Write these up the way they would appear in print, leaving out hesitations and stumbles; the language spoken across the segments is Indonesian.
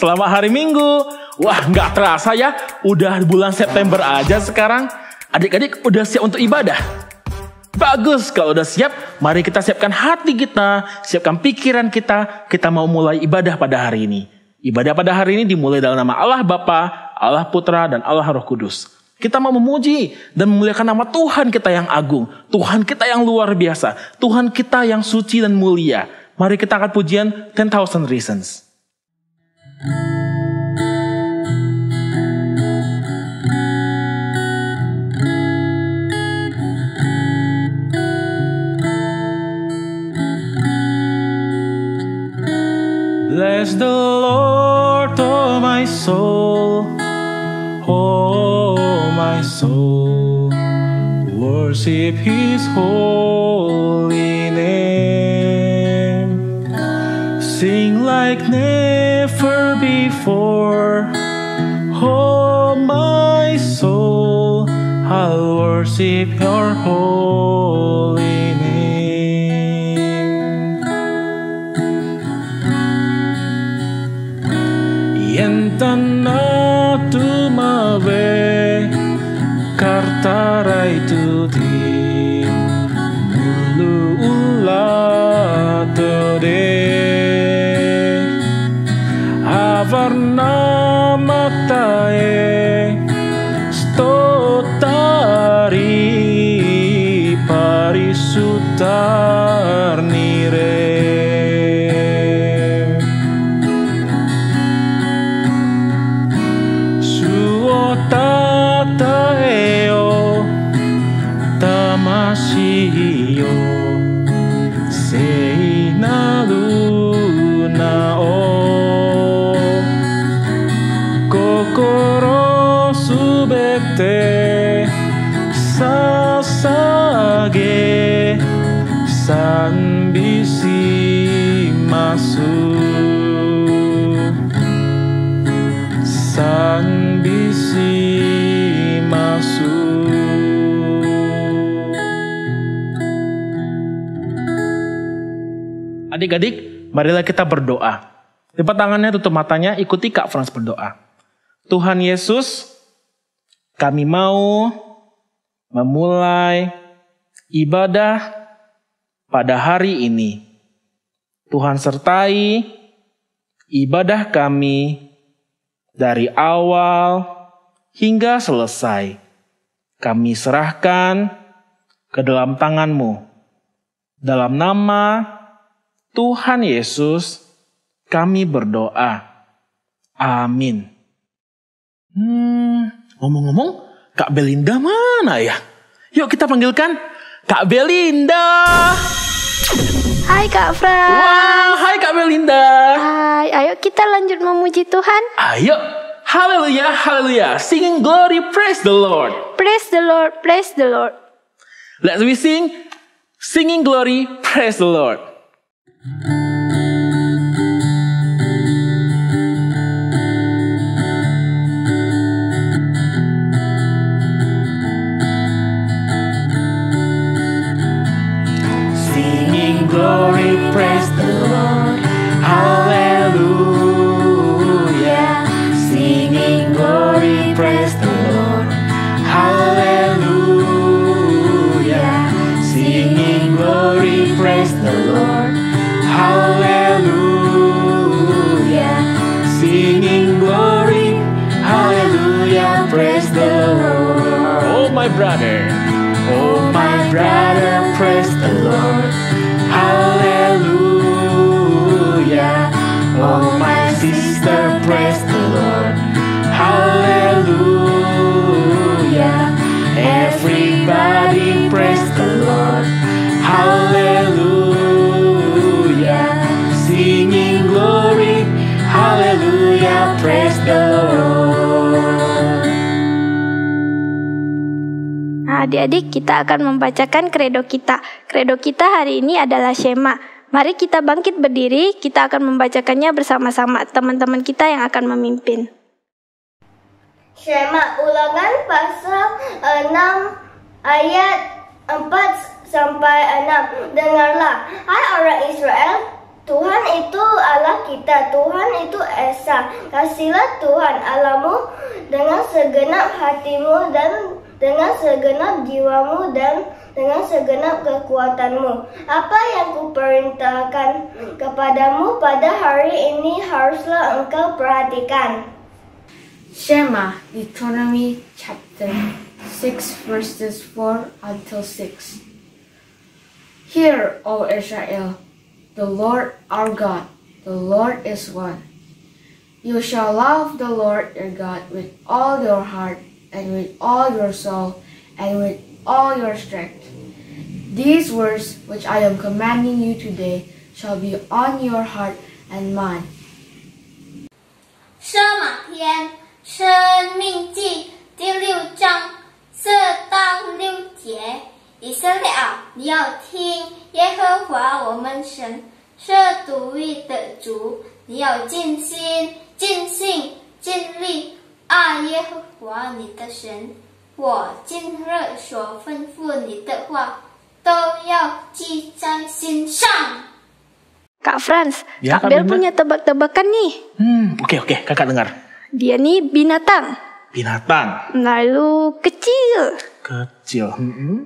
selamat hari Minggu. Wah, nggak terasa ya, udah bulan September aja sekarang. Adik-adik udah siap untuk ibadah? Bagus, kalau udah siap, mari kita siapkan hati kita, siapkan pikiran kita. Kita mau mulai ibadah pada hari ini. Ibadah pada hari ini dimulai dalam nama Allah Bapa, Allah Putra, dan Allah Roh Kudus. Kita mau memuji dan memuliakan nama Tuhan kita yang agung, Tuhan kita yang luar biasa, Tuhan kita yang suci dan mulia. Mari kita angkat pujian 10,000 Reasons. Bless the Lord, oh my soul, oh my soul, worship His holy name. Sing like never before, oh my soul, I'll worship Your holy name. Yentana tumawe kartarai tuti mulu ulah tode avarna matae stotari parisutarnire. Tataeo tamashiyo seinaru nao kokoro subete sasage sanbisi masu sanbisi masuk. Adik-adik, marilah kita berdoa. Lipat tangannya, tutup matanya, ikuti Kak Frans berdoa. Tuhan Yesus, kami mau memulai ibadah pada hari ini. Tuhan sertai ibadah kami dari awal hingga selesai. Kami serahkan ke dalam tangan-Mu. Dalam nama Tuhan Yesus, kami berdoa. Amin. Ngomong-ngomong, Kak Belinda mana ya? Yuk kita panggilkan Kak Belinda. Hai Kak Frans. Wow, hai Kak Belinda. Hai, ayo kita lanjut memuji Tuhan. Ayo, haleluya, haleluya. Singing glory, praise the Lord. Praise the Lord, praise the Lord. Let's we sing, singing glory, praise the Lord. Glory, praise the Lord, hallelujah. Singing glory, praise the Lord, hallelujah. Singing glory, praise the Lord, hallelujah. Singing glory, hallelujah, praise the Lord. Oh my brother, praise the Lord. Hallelujah. Oh my sister, praise the Lord. Hallelujah. Everybody praise the Lord. Hallelujah. Singing glory. Hallelujah. Praise the Lord. Adik-adik, kita akan membacakan kredo kita. Kredo kita hari ini adalah Shema. Mari kita bangkit berdiri, kita akan membacakannya bersama-sama. Teman-teman kita yang akan memimpin. Shema, Ulangan pasal 6 ayat 4-6. Dengarlah, hai orang Israel, Tuhan itu Allah kita, Tuhan itu Esa. Kasihlah Tuhan Allahmu dengan segenap hatimu dan dengan segenap jiwamu dan dengan segenap kekuatanmu. Apa yang kuperintahkan kepadamu pada hari ini haruslah engkau perhatikan. Shema, Deuteronomy chapter 6 verses 4 until 6. Hear, O Israel, the Lord our God, the Lord is one. You shall love the Lord your God with all your heart and with all your soul and with all your strength. These words which I am commanding you today shall be on your heart and mind. 奢马篇生命记第6章4到6节。以色列啊，你要听耶和华我们神是独一的主，你要尽心、尽性、尽力爱耶和华你的神。我今日所吩咐你的话，都要记在心上。 Kak Franz, Ya, Kak Kak Bel Bella. punya tebak-tebakan nih. Oke, kakak dengar. Dia nih binatang, Binatang lalu kecil. kecil.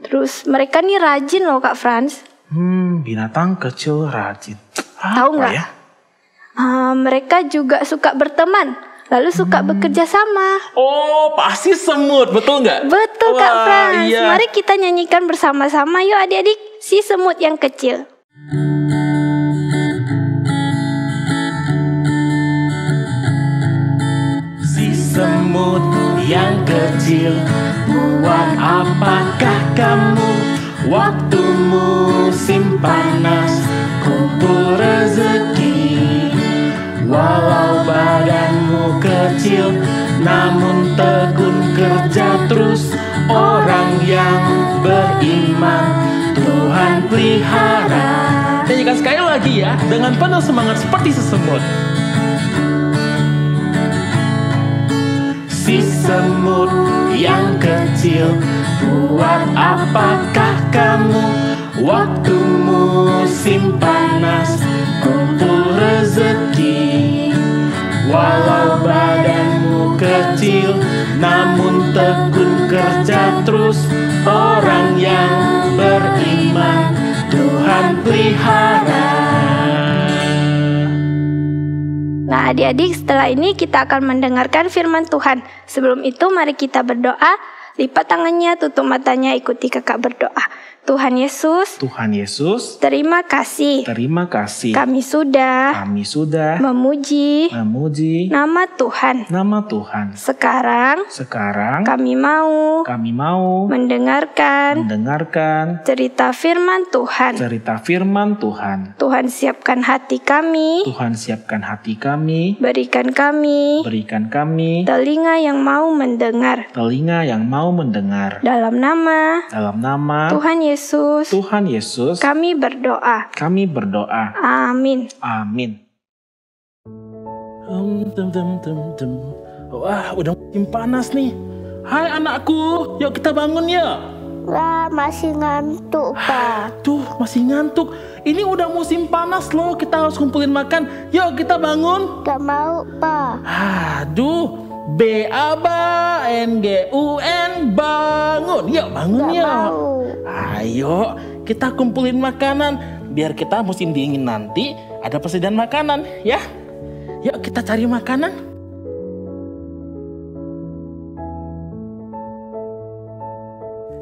Terus mereka nih rajin loh Kak Franz. Binatang kecil rajin. Tahu Apa nggak? ya? Mereka juga suka berteman, lalu suka bekerja sama. Oh, pasti semut, betul nggak? Betul Kak Wah, Franz. iya. Mari kita nyanyikan bersama-sama yuk adik-adik, si semut yang kecil. Si semut yang kecil, buat apakah kamu waktu musim panas kumpul rezeki? Walau badanmu kecil, namun tekun kerja terus. Orang yang beriman Tuhan pelihara. Nyanyikan sekali lagi ya, dengan penuh semangat seperti sesemut. Si semut yang kecil, buat apakah kamu waktu musim panas kumpul rezeki? Walau badanmu kecil, namun tekun kerja terus. Orang yang beriman Tuhan pelihara. Nah adik-adik, setelah ini kita akan mendengarkan firman Tuhan. Sebelum itu mari kita berdoa. Lipat tangannya, tutup matanya, ikuti kakak berdoa. Tuhan Yesus, Tuhan Yesus, terima kasih. terima kasih. Kami sudah memuji nama Tuhan. nama Tuhan. Sekarang Sekarang kami mau kami mau mendengarkan cerita firman Tuhan. cerita firman Tuhan. Tuhan siapkan hati kami, Tuhan siapkan hati kami, berikan kami berikan kami telinga yang mau mendengar. telinga yang mau mendengar. Dalam nama Dalam nama Tuhan Yesus, kami berdoa. berdoa. Amin. Amin. Wah, udah musim panas nih. Hai anakku, yuk kita bangun ya. Wah, masih ngantuk, Pak. Tuh, masih ngantuk. Ini udah musim panas loh, kita harus kumpulin makan. Yuk kita bangun. Gak mau, Pak. Aduh, BABANGUN bangun. Yuk bangun Gak yuk. mau. Ayo, kita kumpulin makanan biar kita musim dingin nanti ada persediaan makanan ya. Yuk kita cari makanan.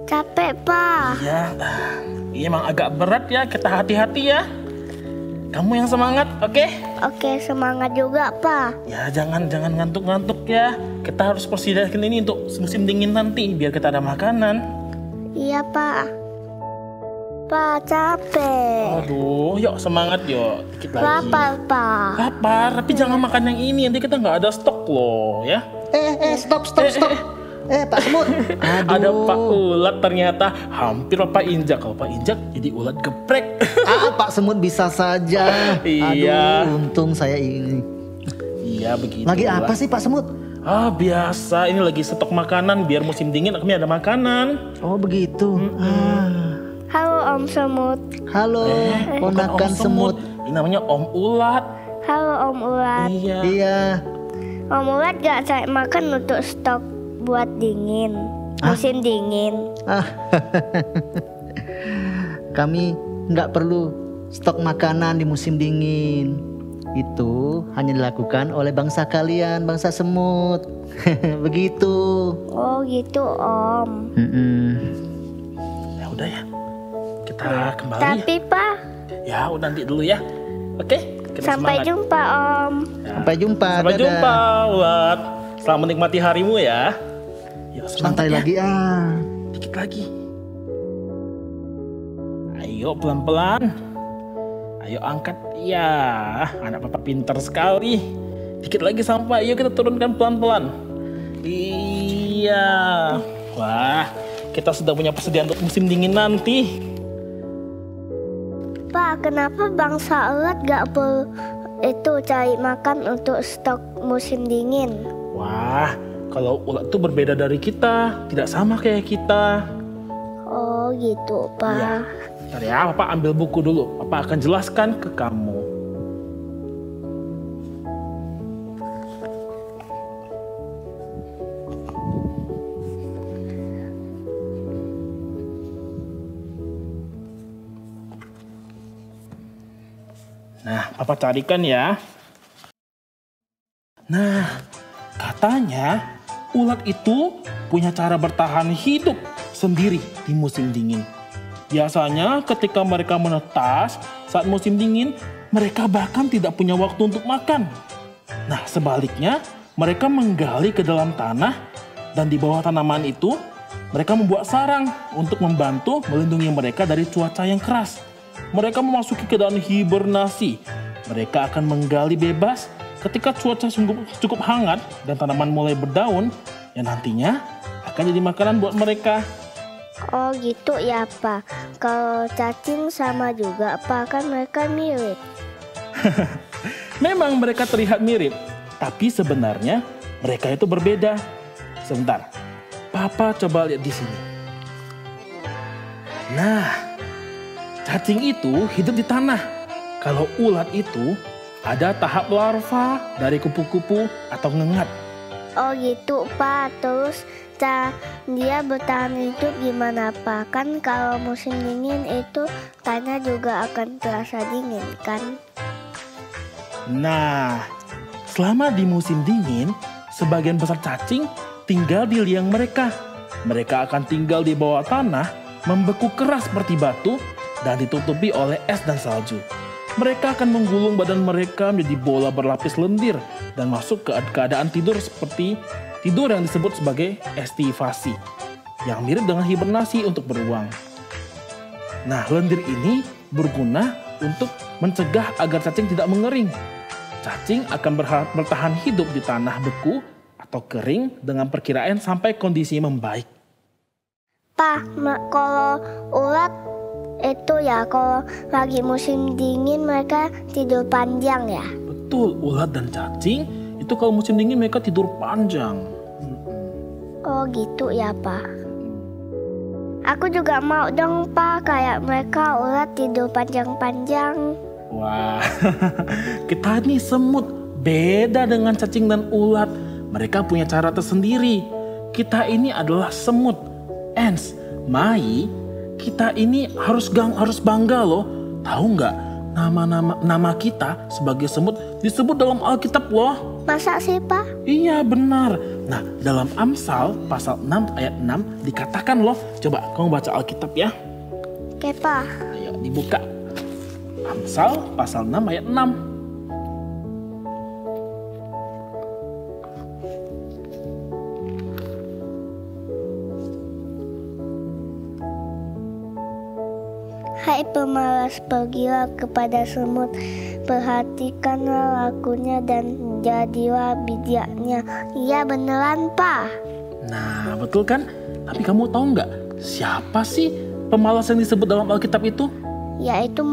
Capek, Pak. Ya, emang agak berat ya, kita hati-hati ya. Kamu yang semangat, oke? Oke, semangat juga, Pak. Ya, jangan ngantuk-ngantuk ya. Kita harus persediakan ini untuk musim dingin nanti biar kita ada makanan. Iya, Pak. Pak, capek. Aduh, yuk semangat yuk. Dikit lagi. Lapar, Pak. Lapar, tapi jangan makan yang ini. Nanti kita nggak ada stok loh ya. Stop. Pak Semut. Ada Pak Ulat ternyata hampir Pak Injak. Kalau Pak Injak jadi ulat geprek. Pak Semut bisa saja. Iya. Aduh, untung saya ini. Iya begitu. Lagi apa sih Pak Semut? Biasa. Ini lagi stok makanan biar musim dingin kami ada makanan. Oh begitu. Halo, Om Semut. Halo, Bukan ponakan Om semut. namanya Om Ulat. Halo Om Ulat. Iya. Iya. Om Ulat gak cari makan untuk stok buat dingin, musim dingin. Kami nggak perlu stok makanan di musim dingin. Itu hanya dilakukan oleh bangsa kalian, bangsa semut. Begitu. Oh gitu Om. Ya udah ya. Kita kembali. Tapi Pak, Ya, udah nanti dulu ya. Oke, kita sampai semangat. jumpa Om. Sampai jumpa. Sampai dadah. jumpa, Ulat. Selamat menikmati harimu ya. Yuk, Santai semangat lagi ya. ah. Dikit lagi. Ayo pelan-pelan. Ayo angkat. Ya, anak papa pintar sekali. Dikit lagi sampai. Yuk kita turunkan pelan-pelan. Iya. Wah, kita sudah punya persediaan untuk musim dingin nanti. Pak, kenapa bangsa ulat gak perlu itu cari makan untuk stok musim dingin? Wah, kalau ulat itu berbeda dari kita. Tidak sama kayak kita. Oh gitu Pak. Iya. Bentar ya, Papa ambil buku dulu. Papa akan jelaskan ke kamu. Nah, Papa carikan ya. Nah, katanya ulat itu punya cara bertahan hidup sendiri di musim dingin. Biasanya ketika mereka menetas saat musim dingin, mereka bahkan tidak punya waktu untuk makan. Nah, sebaliknya, mereka menggali ke dalam tanah dan di bawah tanaman itu, mereka membuat sarang untuk membantu melindungi mereka dari cuaca yang keras. Mereka memasuki keadaan hibernasi. Mereka akan menggali bebas ketika cuaca cukup hangat dan tanaman mulai berdaun, yang nantinya akan jadi makanan buat mereka. Oh gitu ya Pak. Kalau cacing sama juga Pak, kan mereka mirip. Memang mereka terlihat mirip, tapi sebenarnya mereka itu berbeda. Sebentar, Papa coba lihat di sini. Nah, cacing itu hidup di tanah. Kalau ulat itu ada tahap larva dari kupu-kupu atau ngengat. Oh gitu Pak. Terus dia bertahan hidup gimana Pak? Kan kalau musim dingin itu tanah juga akan terasa dingin kan? Nah, selama di musim dingin, sebagian besar cacing tinggal di liang mereka. Mereka akan tinggal di bawah tanah, membeku keras seperti batu, dan ditutupi oleh es dan salju. Mereka akan menggulung badan mereka menjadi bola berlapis lendir dan masuk ke keadaan tidur seperti tidur yang disebut sebagai estivasi, yang mirip dengan hibernasi untuk beruang. Nah, lendir ini berguna untuk mencegah agar cacing tidak mengering. Cacing akan bertahan hidup di tanah beku atau kering dengan perkiraan sampai kondisi membaik. Pak, kalau ulat itu ya kalau lagi musim dingin mereka tidur panjang ya? Betul, ulat dan cacing itu kalau musim dingin mereka tidur panjang. Oh gitu ya Pak. Aku juga mau dong Pak, kayak mereka ulat tidur panjang-panjang. Wah, kita ini semut, beda dengan cacing dan ulat. Mereka punya cara tersendiri. Kita ini adalah semut. Ants, Mai, kita ini harus bangga loh. Tahu nggak, nama kita sebagai semut disebut dalam Alkitab loh. Masa sih Pak? Iya benar. Nah, dalam Amsal pasal 6 ayat 6 dikatakan loh. Coba kamu baca Alkitab ya. Oke Pak. Ayo dibuka. Amsal pasal 6 ayat 6. Hai pemalas, pergilah kepada semut, perhatikanlah lakunya dan jadilah bijaknya. Iya beneran Pak. Nah, betul kan? Tapi kamu tahu nggak siapa sih pemalas yang disebut dalam Alkitab itu? Yaitu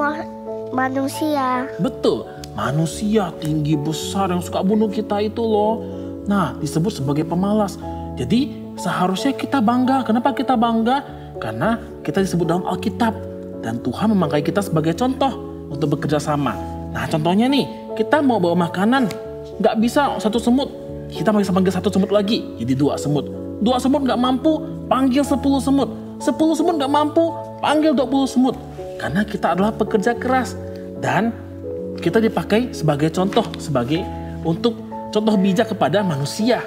manusia. Betul, manusia tinggi besar yang suka bunuh kita itu loh. Nah, disebut sebagai pemalas. Jadi seharusnya kita bangga. Kenapa kita bangga? Karena kita disebut dalam Alkitab. Dan Tuhan memakai kita sebagai contoh untuk bekerja sama. Nah contohnya nih, kita mau bawa makanan, nggak bisa satu semut. Kita bisa panggil satu semut lagi, jadi 2 semut. 2 semut nggak mampu, panggil 10 semut. 10 semut nggak mampu, panggil 20 semut. Karena kita adalah pekerja keras. Dan kita dipakai sebagai contoh, untuk contoh bijak kepada manusia.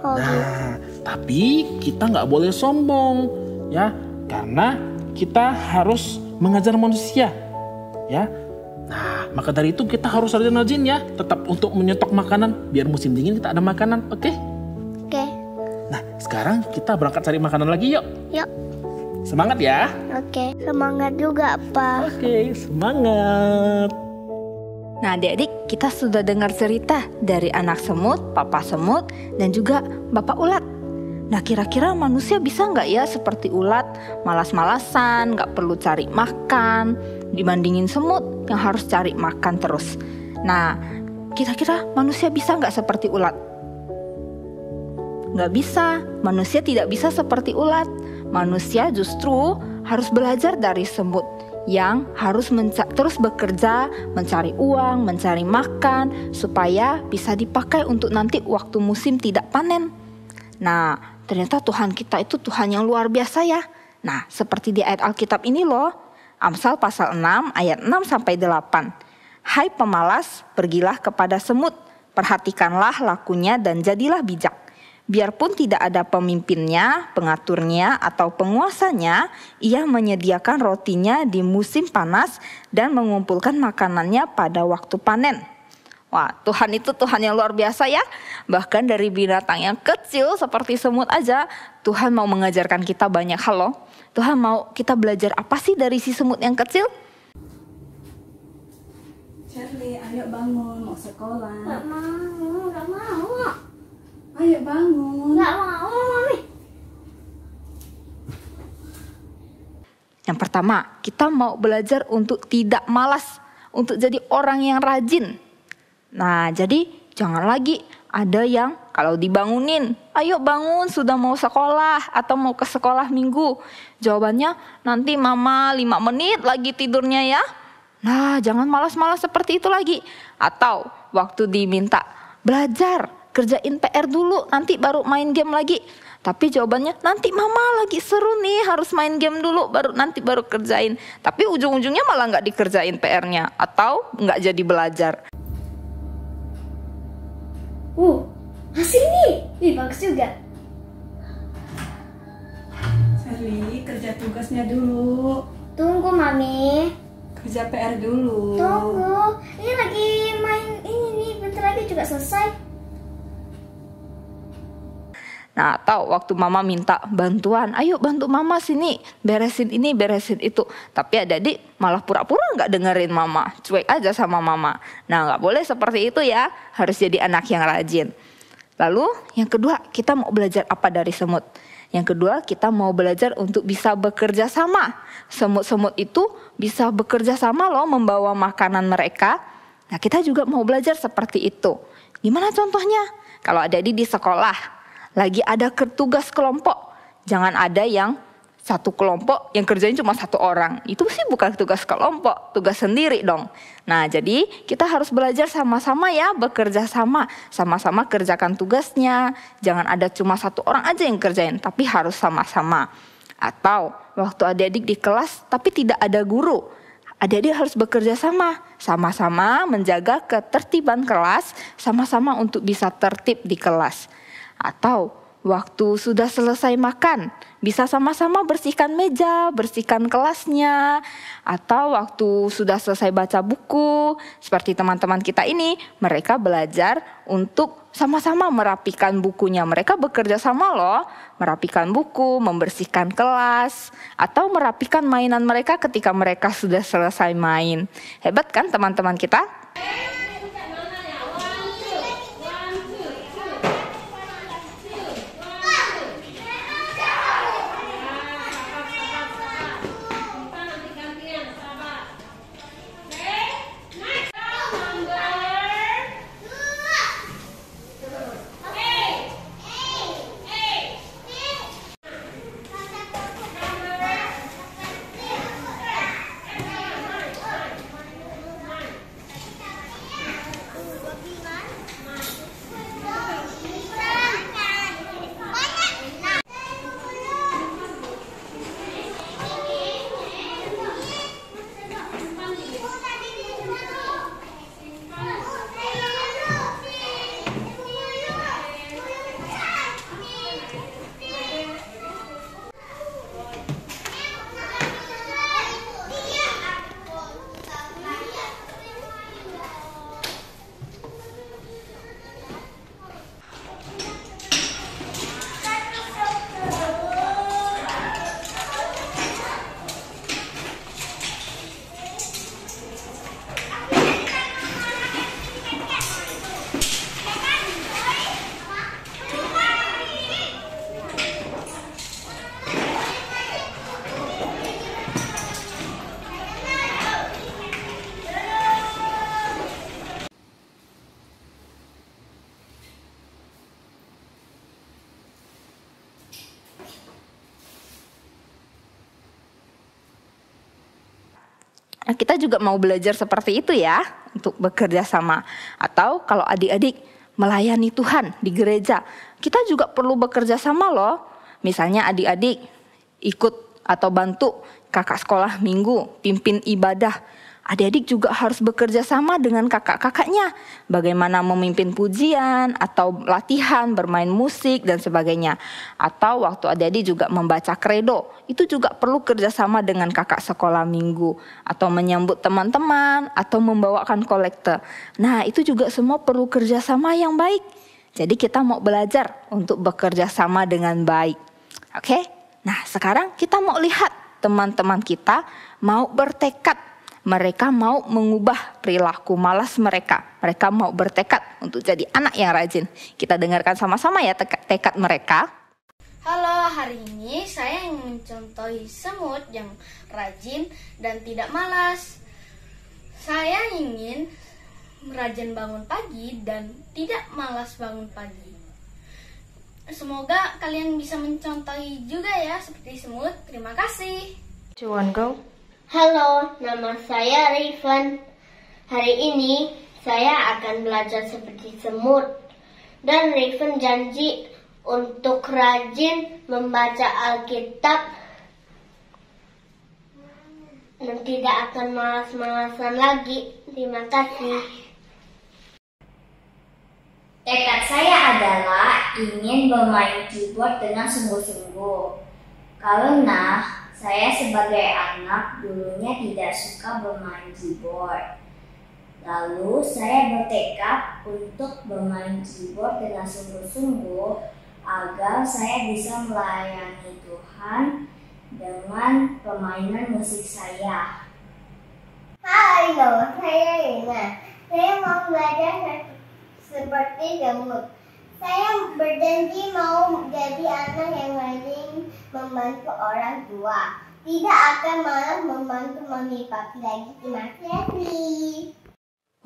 Nah, tapi kita nggak boleh sombong, ya, karena kita harus mengajar manusia, ya. Nah, maka dari itu kita harus rajin-rajin ya, tetap untuk menyetok makanan biar musim dingin kita ada makanan, oke? Oke. Nah, sekarang kita berangkat cari makanan lagi yuk. Yuk. Semangat ya. Oke. Semangat juga, Pak. Oke, semangat. Nah adik-adik, kita sudah dengar cerita dari anak semut, papa semut, dan juga bapak ulat. Nah kira-kira manusia bisa nggak ya seperti ulat, malas-malasan, nggak perlu cari makan, dibandingin semut yang harus cari makan terus. Nah kira-kira manusia bisa nggak seperti ulat? Nggak bisa, manusia tidak bisa seperti ulat. Manusia justru harus belajar dari semut yang harus terus bekerja, mencari uang, mencari makan, supaya bisa dipakai untuk nanti waktu musim tidak panen. Nah, ternyata Tuhan kita itu Tuhan yang luar biasa ya. Nah, seperti di ayat Alkitab ini loh, Amsal pasal 6 ayat 6-8. Hai pemalas, pergilah kepada semut, perhatikanlah lakunya dan jadilah bijak. Biarpun tidak ada pemimpinnya, pengaturnya, atau penguasanya, ia menyediakan rotinya di musim panas dan mengumpulkan makanannya pada waktu panen. Wah, Tuhan itu Tuhan yang luar biasa ya. Bahkan dari binatang yang kecil seperti semut aja, Tuhan mau mengajarkan kita banyak hal loh. Tuhan mau kita belajar apa sih dari si semut yang kecil? Charlie, ayo bangun, mau sekolah. Nggak mau. Ayo bangun. Nggak mau, Mami. Yang pertama, kita mau belajar untuk tidak malas, untuk jadi orang yang rajin. Nah, jadi jangan lagi ada yang kalau dibangunin, ayo bangun sudah mau sekolah atau mau ke sekolah minggu. Jawabannya, nanti mama 5 menit lagi tidurnya ya. Nah, jangan malas-malas seperti itu lagi. Atau waktu diminta belajar, kerjain PR dulu, nanti baru main game lagi. Tapi jawabannya, nanti mama lagi seru nih, harus main game dulu, baru kerjain. Tapi ujung-ujungnya malah nggak dikerjain PR-nya, atau nggak jadi belajar. Hasil nih. Ih, bagus juga. Charlie, kerja tugasnya dulu. Tunggu, Mami. Kerja PR dulu. Tunggu. Ini lagi main ini nih, bentar lagi juga selesai. Nah, atau waktu mama minta bantuan, ayo bantu mama sini, beresin ini, beresin itu. Tapi adik-adik malah pura-pura nggak dengerin mama, cuek aja sama mama. Nah, nggak boleh seperti itu ya, harus jadi anak yang rajin. Lalu yang kedua, kita mau belajar apa dari semut? Yang kedua, kita mau belajar untuk bisa bekerja sama. Semut-semut itu bisa bekerja sama loh, membawa makanan mereka. Nah, kita juga mau belajar seperti itu. Gimana contohnya? Kalau adik-adik di sekolah, lagi ada tugas kelompok, jangan ada yang satu kelompok yang kerjain cuma 1 orang. Itu sih bukan tugas kelompok, tugas sendiri dong. Nah, jadi kita harus belajar sama-sama ya, bekerja sama. Sama-sama kerjakan tugasnya. Jangan ada cuma 1 orang aja yang kerjain, tapi harus sama-sama. Atau waktu adik-adik di kelas tapi tidak ada guru, adik-adik harus bekerja sama. Sama-sama menjaga ketertiban kelas, sama-sama untuk bisa tertib di kelas. Atau waktu sudah selesai makan, bisa sama-sama bersihkan meja, bersihkan kelasnya. Atau waktu sudah selesai baca buku, seperti teman-teman kita ini, mereka belajar untuk sama-sama merapikan bukunya. Mereka bekerja sama loh, merapikan buku, membersihkan kelas, atau merapikan mainan mereka ketika mereka sudah selesai main. Hebat kan teman-teman kita? Nah, kita juga mau belajar seperti itu ya, untuk bekerja sama. Atau kalau adik-adik melayani Tuhan di gereja, kita juga perlu bekerja sama loh. Misalnya adik-adik ikut atau bantu kakak sekolah minggu, pimpin ibadah. Adik-adik juga harus bekerja sama dengan kakak-kakaknya. Bagaimana memimpin pujian atau latihan, bermain musik dan sebagainya. Atau waktu adik-adik juga membaca kredo, itu juga perlu kerjasama dengan kakak sekolah minggu. Atau menyambut teman-teman, atau membawakan kolekte. Nah, itu juga semua perlu kerjasama yang baik. Jadi kita mau belajar untuk bekerja sama dengan baik. Oke? Nah, sekarang kita mau lihat teman-teman kita mau bertekad. Mereka mau mengubah perilaku malas mereka. Mereka mau bertekad untuk jadi anak yang rajin. Kita dengarkan sama-sama ya tekad mereka. Halo, hari ini saya ingin mencontohi semut yang rajin dan tidak malas. Saya ingin rajin bangun pagi dan tidak malas bangun pagi. Semoga kalian bisa mencontohi juga ya seperti semut. Terima kasih. Cuan go. Halo, nama saya Rifan. Hari ini saya akan belajar seperti semut. Dan Rifan janji untuk rajin membaca Alkitab dan tidak akan malas-malasan lagi. Terima kasih. Tekad saya adalah ingin bermain keyboard dengan sungguh-sungguh. Karena saya sebagai anak dulunya tidak suka bermain keyboard. Lalu saya bertekad untuk bermain keyboard dengan sungguh-sungguh agar saya bisa melayani Tuhan dengan permainan musik saya. Halo, saya Rina. Saya mau belajar seperti semut. Saya berjanji mau jadi anak yang rajin membantu orang tua. Tidak akan malas membantu mami papi lagi. Terima kasih.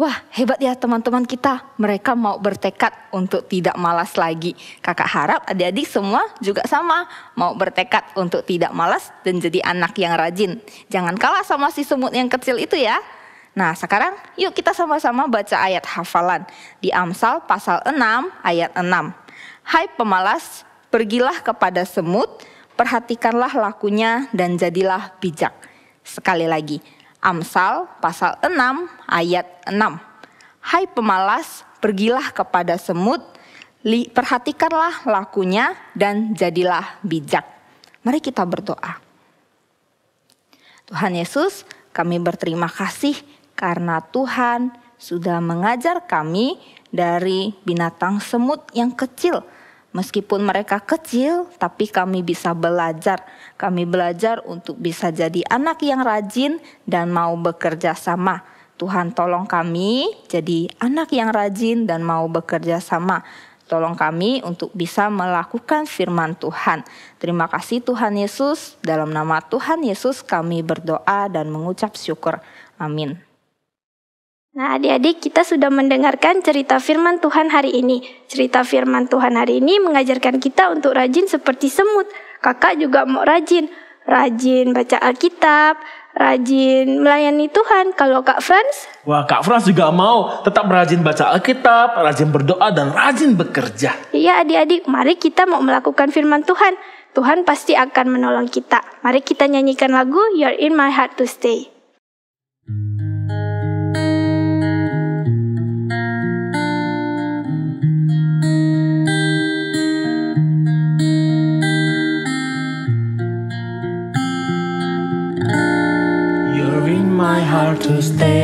Wah, hebat ya teman-teman kita. Mereka mau bertekad untuk tidak malas lagi. Kakak harap adik-adik semua juga sama. Mau bertekad untuk tidak malas dan jadi anak yang rajin. Jangan kalah sama si semut yang kecil itu ya. Nah, sekarang yuk kita sama-sama baca ayat hafalan. Di Amsal pasal 6 ayat 6. Hai pemalas, pergilah kepada semut, perhatikanlah lakunya dan jadilah bijak. Sekali lagi. Amsal pasal 6 ayat 6. Hai pemalas, pergilah kepada semut, perhatikanlah lakunya dan jadilah bijak. Mari kita berdoa. Tuhan Yesus, kami berterima kasih karena Tuhan sudah mengajar kami dari binatang semut yang kecil. Meskipun mereka kecil, tapi kami bisa belajar. Kami belajar untuk bisa jadi anak yang rajin dan mau bekerja sama. Tuhan tolong kami jadi anak yang rajin dan mau bekerja sama. Tolong kami untuk bisa melakukan firman Tuhan. Terima kasih Tuhan Yesus. Dalam nama Tuhan Yesus kami berdoa dan mengucap syukur. Amin. Nah, adik-adik, kita sudah mendengarkan cerita firman Tuhan hari ini. Cerita firman Tuhan hari ini mengajarkan kita untuk rajin seperti semut. Kakak juga mau rajin. Rajin baca Alkitab, rajin melayani Tuhan. Kalau Kak Frans? Wah, Kak Frans juga mau tetap rajin baca Alkitab, rajin berdoa, dan rajin bekerja. Iya adik-adik, mari kita mau melakukan firman Tuhan. Tuhan pasti akan menolong kita. Mari kita nyanyikan lagu You're in My Heart to Stay. My heart to stay,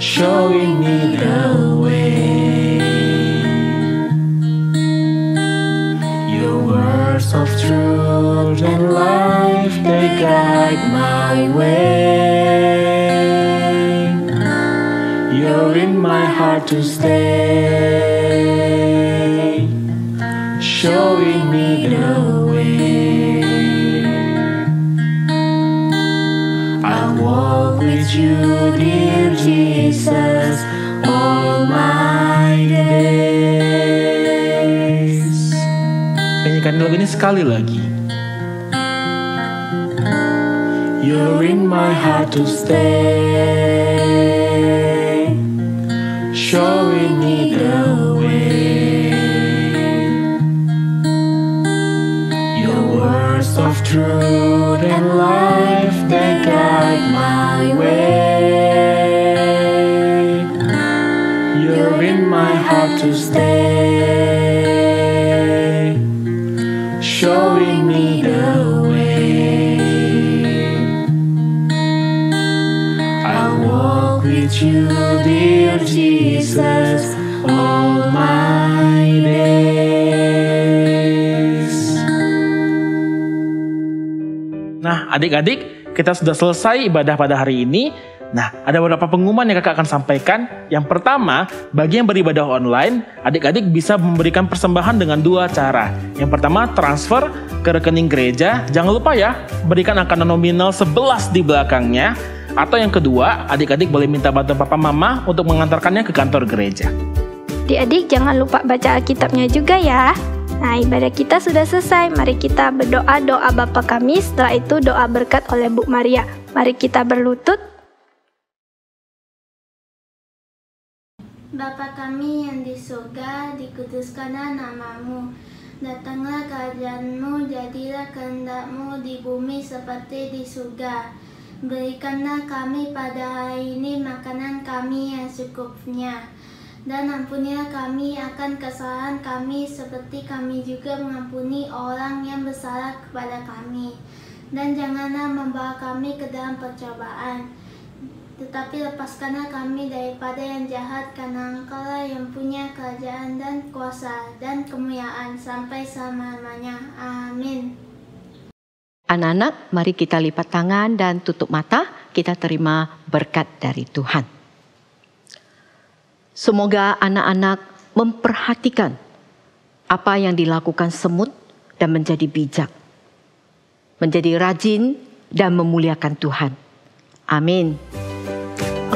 showing me the way. Your words of truth and life, they guide my way. You're in my heart to stay, showing me the way. Walk with you, dear Jesus, all my days. Nyanyikan lagu ini sekali lagi. You're in my heart to stay, showing me the way. Your words of truth and life, they guide my way. You're in my heart to stay, showing me the way. I walk with you, dear Jesus, all my days. Nah, adik-adik, kita sudah selesai ibadah pada hari ini. Nah, ada beberapa pengumuman yang kakak akan sampaikan. Yang pertama, bagi yang beribadah online, adik-adik bisa memberikan persembahan dengan dua cara. Yang pertama, transfer ke rekening gereja. Jangan lupa ya, berikan angka nominal 11 di belakangnya. Atau yang kedua, adik-adik boleh minta bantuan papa mama untuk mengantarkannya ke kantor gereja. Adik-adik jangan lupa baca Alkitabnya juga ya. Nah, ibadah kita sudah selesai. Mari kita berdoa doa Bapa kami. Setelah itu doa berkat oleh Bu Maria. Mari kita berlutut. Bapa kami yang di surga, dikuduskanlah namamu. Datanglah kerajaanmu, jadilah kehendak-mu di bumi seperti di surga. Berikanlah kami pada hari ini makanan kami yang secukupnya. Dan ampunilah kami akan kesalahan kami seperti kami juga mengampuni orang yang bersalah kepada kami. Dan janganlah membawa kami ke dalam percobaan, tetapi lepaskanlah kami daripada yang jahat, karena Engkau-lah yang punya kerajaan dan kuasa dan kemuliaan sampai selama-lamanya. Amin. Anak-anak, mari kita lipat tangan dan tutup mata, kita terima berkat dari Tuhan. Semoga anak-anak memperhatikan apa yang dilakukan semut dan menjadi bijak, menjadi rajin dan memuliakan Tuhan. Amin.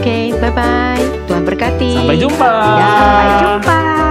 Oke, bye-bye. Tuhan berkati. Sampai jumpa. Sampai jumpa.